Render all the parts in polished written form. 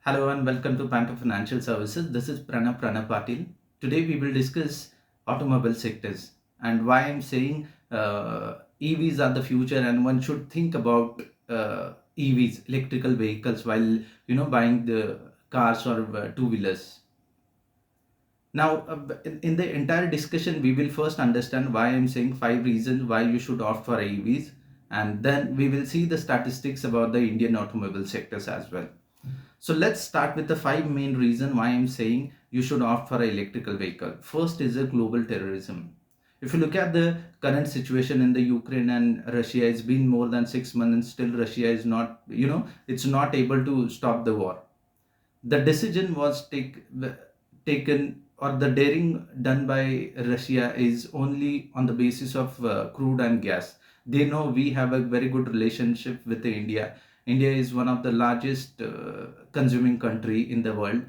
Hello and welcome to Bank of Financial Services. This is Pranav Patil. Today we will discuss automobile sectors and why I'm saying EVs are the future and one should think about EVs, electrical vehicles, while buying the cars or two wheelers. Now, in the entire discussion, we will first understand why I'm saying five reasons why you should opt for EVs, and then we will see the statistics about the Indian automobile sectors as well. So let's start with the five main reasons why I'm saying you should opt for an electrical vehicle. First is a global terrorism. If you look at the current situation in the Ukraine and Russia, it's been more than 6 months and still Russia is not, it's not able to stop the war. The decision was taken, or the daring done by Russia is only on the basis of crude and gas. They know we have a very good relationship with India. India is one of the largest consuming country in the world.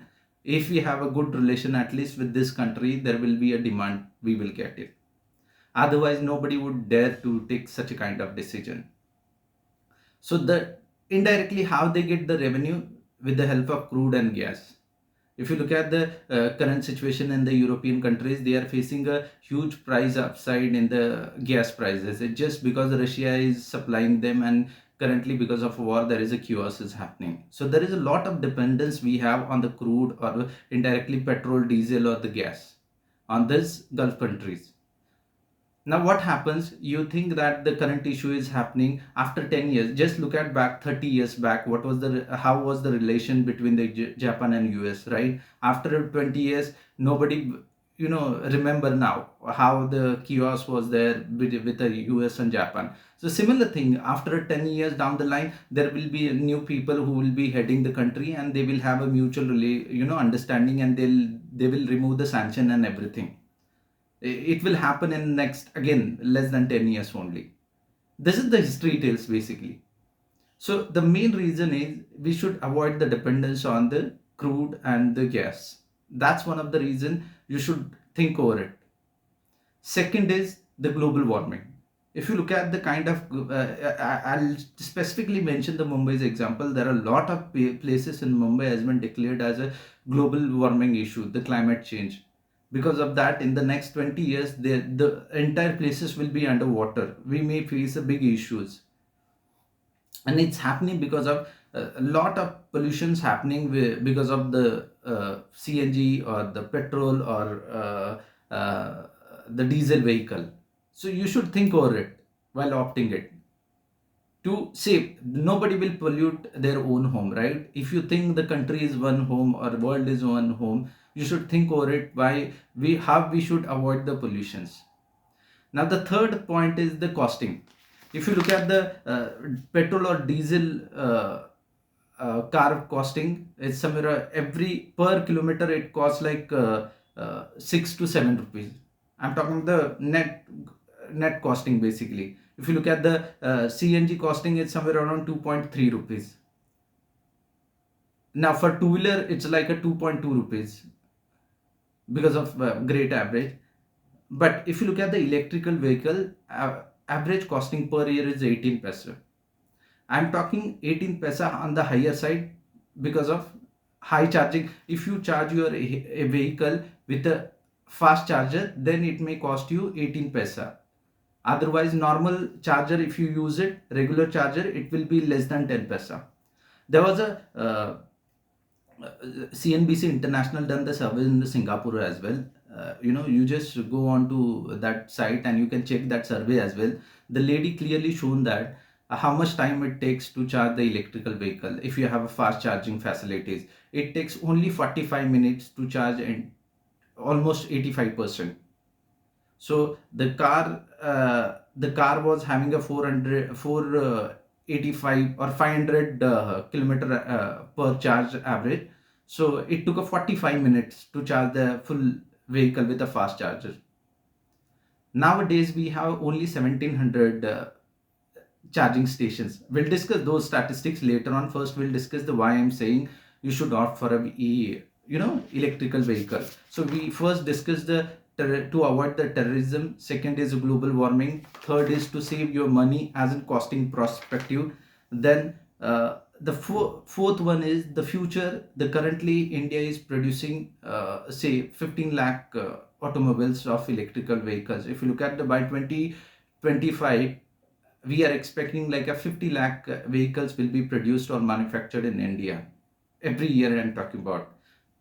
If we have a good relation at least with this country, there will be a demand, we will get it. Otherwise, nobody would dare to take such a kind of decision. So the indirectly how they get the revenue with the help of crude and gas. If you look at the current situation in the European countries, they are facing a huge price upside in the gas prices. It's just because Russia is supplying them, and currently because of war, there is a chaos is happening. So there is a lot of dependence we have on the crude or indirectly petrol, diesel, or the gas on these Gulf countries. Now what happens, you think that the current issue is happening after 10 years. Just look at back 30 years back, what was the how was the relation between the Japan and US, right? After 20 years, nobody remember now how the chaos was there with the US and Japan. So similar thing, after 10 years down the line, there will be new people who will be heading the country, and they will have a mutual understanding, and they will remove the sanction and everything. It will happen in next, again, less than 10 years only. This is the history tales basically. So the main reason is we should avoid the dependence on the crude and the gas. That's one of the reason you should think over it. Second is the global warming. If you look at the kind of I'll specifically mention the Mumbai's example. There are a lot of places in Mumbai has been declared as a global warming issue, the climate change. Because of that, in the next 20 years, the entire places will be underwater. We may face a big issues, and it's happening because of a lot of pollutions happening because of the CNG or the petrol or the diesel vehicle. So you should think over it while opting it to save. Nobody will pollute their own home, right? If you think the country is one home or world is one home, you should think over it why we how we should avoid the pollutions. Now the third point is the costing. If you look at the petrol or diesel car costing, it's somewhere every per kilometer it costs like 6 to 7 rupees. I'm talking the net costing basically. If you look at the CNG costing, it's somewhere around 2.3 rupees. Now for two wheeler, it's like a 2.2 rupees because of great average. But if you look at the electrical vehicle, average costing per year is 18 paisa. I'm talking 18 paisa on the higher side because of high charging. If you charge your a vehicle with a fast charger, then it may cost you 18 paisa. Otherwise, normal charger, if you use it, regular charger, it will be less than 10 paisa. There was a CNBC International done the survey in the Singapore as well. You just go on to that site and you can check that survey as well. The lady clearly shown that how much time it takes to charge the electrical vehicle. If you have a fast charging facilities, it takes only 45 minutes to charge and almost 85%. So the car was having a 485 or 500 kilometer per charge average. So it took a 45 minutes to charge the full vehicle with a fast charger. Nowadays we have only 1700 charging stations. We'll discuss those statistics later on. First we'll discuss the why I'm saying you should opt for a electrical vehicle. So we first discuss the to avoid the terrorism. Second is global warming. Third is to save your money as in costing perspective. Then The fourth one is the future. The currently India is producing say 15 lakh automobiles of electrical vehicles. If you look at the by 2025, we are expecting like a 50 lakh vehicles will be produced or manufactured in India every year. I'm talking about.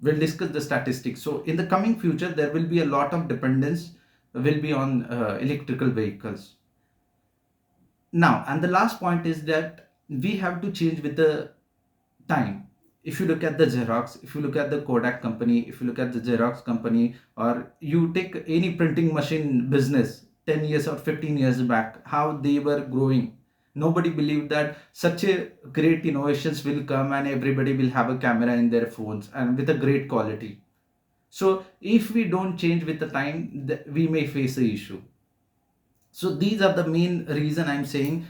We'll discuss the statistics. So in the coming future, there will be a lot of dependence will be on electrical vehicles. Now, and the last point is that we have to change with the time. If you look at the Xerox, if you look at the Kodak company, if you look at the Xerox company, or you take any printing machine business 10 years or 15 years back, how they were growing. Nobody believed that such a great innovations will come and everybody will have a camera in their phones and with a great quality. So if we don't change with the time, we may face a issue. So these are the main reason I'm saying,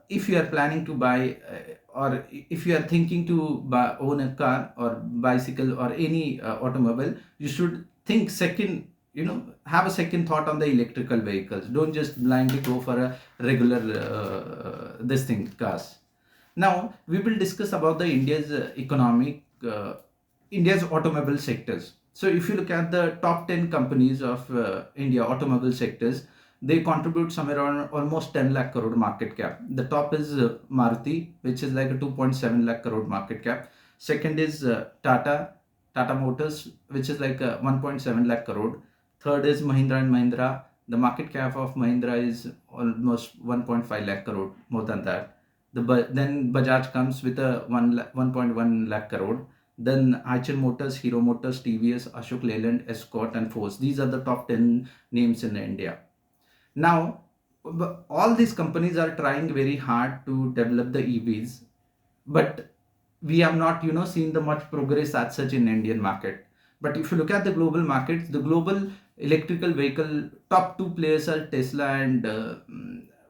if you are planning to buy or if you are thinking to own a car or bicycle or any automobile, you should think second, have a second thought on the electrical vehicles. Don't just blindly go for a regular this thing cars. Now we will discuss about the India's economic India's automobile sectors. So if you look at the top 10 companies of India automobile sectors, they contribute somewhere around almost 10 lakh crore market cap. The top is Maruti, which is like a 2.7 lakh crore market cap. Second is Tata Motors, which is like a 1.7 lakh crore. Third is Mahindra and Mahindra. The market cap of Mahindra is almost 1.5 lakh crore, more than that. Then Bajaj comes with a 1.1 lakh crore. Then Eicher Motors, Hero Motors, TVS, Ashok Leyland, Escort, and Force. These are the top 10 names in India. Now, all these companies are trying very hard to develop the EVs, but we have not, seen the much progress as such in Indian market. But if you look at the global markets, the global electrical vehicle top two players are Tesla and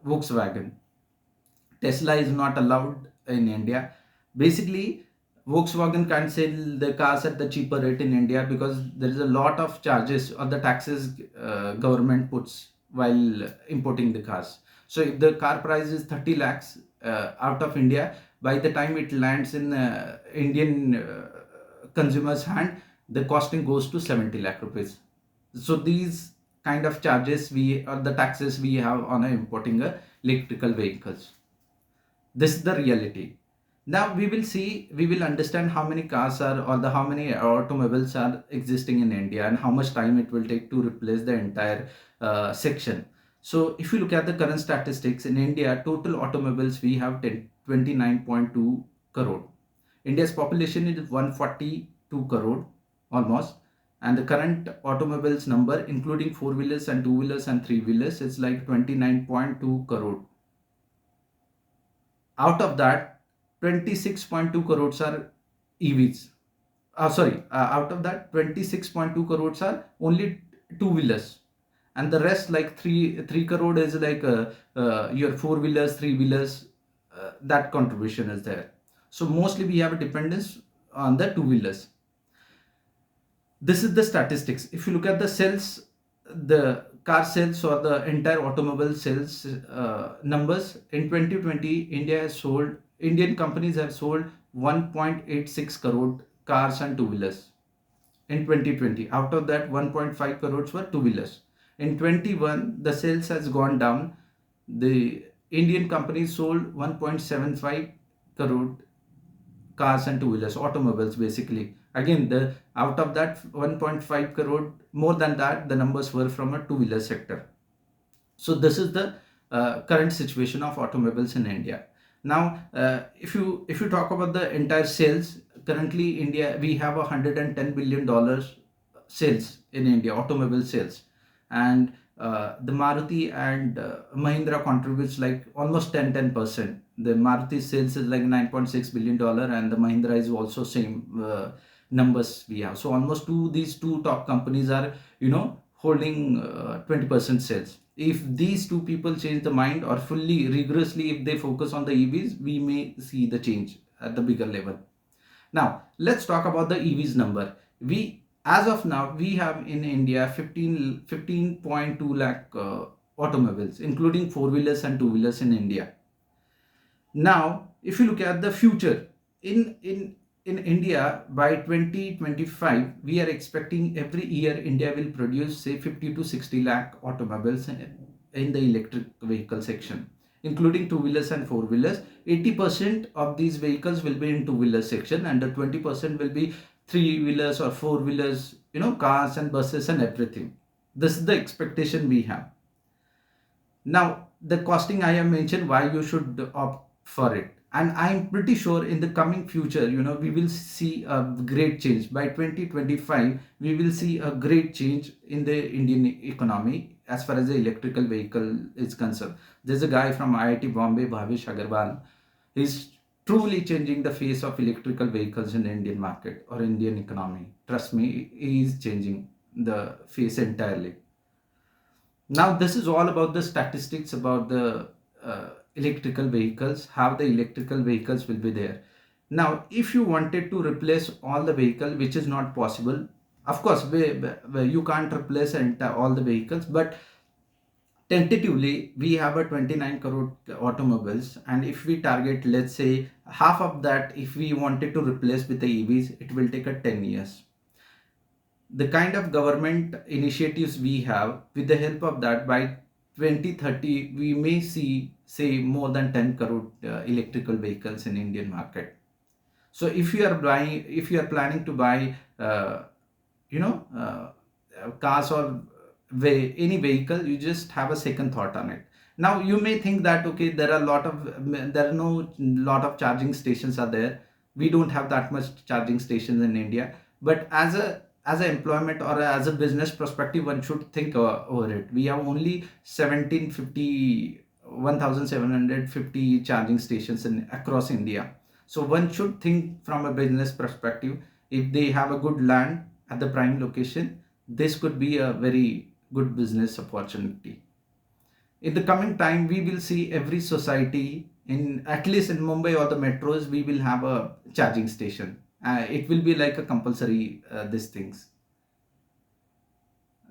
Volkswagen. Tesla is not allowed in India. Basically, Volkswagen can't sell the cars at the cheaper rate in India because there is a lot of charges or the taxes government puts while importing the cars. So if the car price is 30 lakhs out of India, by the time it lands in Indian consumer's hand, the costing goes to 70 lakh rupees. So these kind of charges we or the taxes we have on importing electrical vehicles. This is the reality. Now we will understand how many cars are or the how many automobiles are existing in India and how much time it will take to replace the entire section. So if you look at the current statistics in India, total automobiles we have 29.2 crore. India's population is 142 crore almost, and the current automobiles number including four wheelers and two wheelers and three wheelers is like 29.2 crore. Out of that, 26.2 crores are EVs. Out of that, 26.2 crores are only two wheelers, and the rest like three crore is like your four wheelers, three wheelers. That contribution is there. So mostly we have a dependence on the two wheelers. This is the statistics. If you look at the sales, the car sales or the entire automobile sales numbers in 2020, Indian companies have sold 1.86 crore cars and two wheelers in 2020. Out of that, 1.5 crores were two wheelers. In 21, the sales has gone down. The Indian companies sold 1.75 crore cars and two wheelers, automobiles basically. Again, the out of that 1.5 crore, more than that, the numbers were from a two wheeler sector. So this is the current situation of automobiles in India. Now, if you talk about the entire sales, currently India we have $110 billion sales in India, automobile sales, and the Maruti and Mahindra contributes like almost 10%. The Maruti sales is like $9.6 billion, and the Mahindra is also same numbers we have. So almost these two top companies are holding 20% sales. If these two people change the mind or fully rigorously if they focus on the EVs, we may see the change at the bigger level. Now let's talk about the EVs number. As of now we have in India 15.2 lakh automobiles including four wheelers and two wheelers in India. Now if you look at the future in India by 2025, we are expecting every year India will produce say 50 to 60 lakh automobiles in the electric vehicle section, including two wheelers and four wheelers. 80% of these vehicles will be in two wheeler section, and the 20% will be three wheelers or four wheelers, cars and buses and everything. This is the expectation we have. Now, the costing I have mentioned why you should opt for it. And I'm pretty sure in the coming future, we will see a great change. By 2025, we will see a great change in the Indian economy as far as the electrical vehicle is concerned. There's a guy from IIT Bombay, Bhavish Agarwal. He's truly changing the face of electrical vehicles in the Indian market or Indian economy. Trust me, he is changing the face entirely. Now, this is all about the statistics about the electrical vehicles, how the electrical vehicles will be there. Now, if you wanted to replace all the vehicle, which is not possible, of course, you can't replace all the vehicles, but tentatively, we have a 29 crore automobiles, and if we target, let's say, half of that, if we wanted to replace with the EVs, it will take a 10 years. The kind of government initiatives we have, with the help of that, by 2030 we may see say more than 10 crore electrical vehicles in Indian market. So if you are planning to buy cars or any vehicle, you just have a second thought on it. Now you may think that okay, there are no lot of charging stations are there. We don't have that much charging stations in India. But as an employment or as a business perspective, one should think over it. We have only 1750 charging stations across India. So one should think from a business perspective. If they have a good land at the prime location, this could be a very good business opportunity. In the coming time, we will see every society, in at least in Mumbai or the metros, we will have a charging station. It will be like a compulsory these things.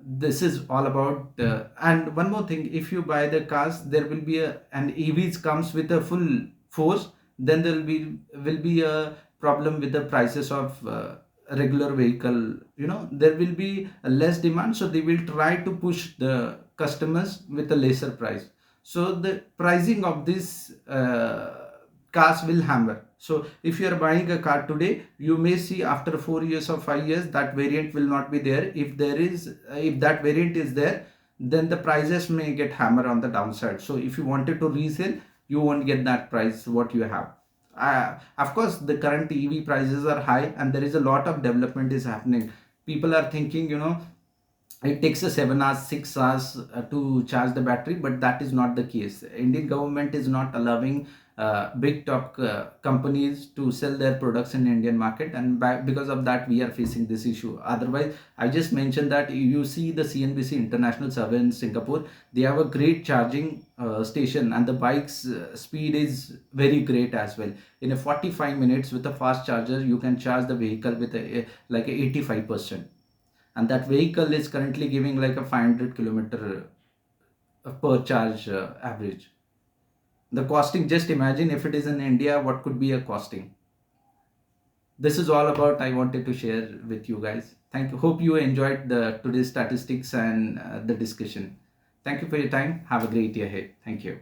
This is all about and one more thing, if you buy the cars, there will be an EVs comes with a full force, then there will be a problem with the prices of regular vehicle. There will be a less demand, so they will try to push the customers with a lesser price. So the pricing of this cars will hammer. So if you are buying a car today, you may see after 4 years or 5 years that variant will not be there. If that variant is there, then the prices may get hammered on the downside. So if you wanted to resell, you won't get that price what you have. Of course, the current EV prices are high, and there is a lot of development is happening. People are thinking, it takes a 7 hours 6 hours to charge the battery, but that is not the case. Indian government is not allowing big top companies to sell their products in Indian market, and because of that we are facing this issue. Otherwise, I just mentioned that you see the CNBC International Survey in Singapore, they have a great charging station, and the bike's speed is very great as well. In a 45 minutes with a fast charger, you can charge the vehicle with like a 85%, and that vehicle is currently giving like a 500 kilometer per charge average. The costing, just imagine if it is in India, what could be a costing. This is all about I wanted to share with you guys. Thank you, hope you enjoyed the today's statistics and the discussion. Thank you for your time. Have a great day ahead. Thank you.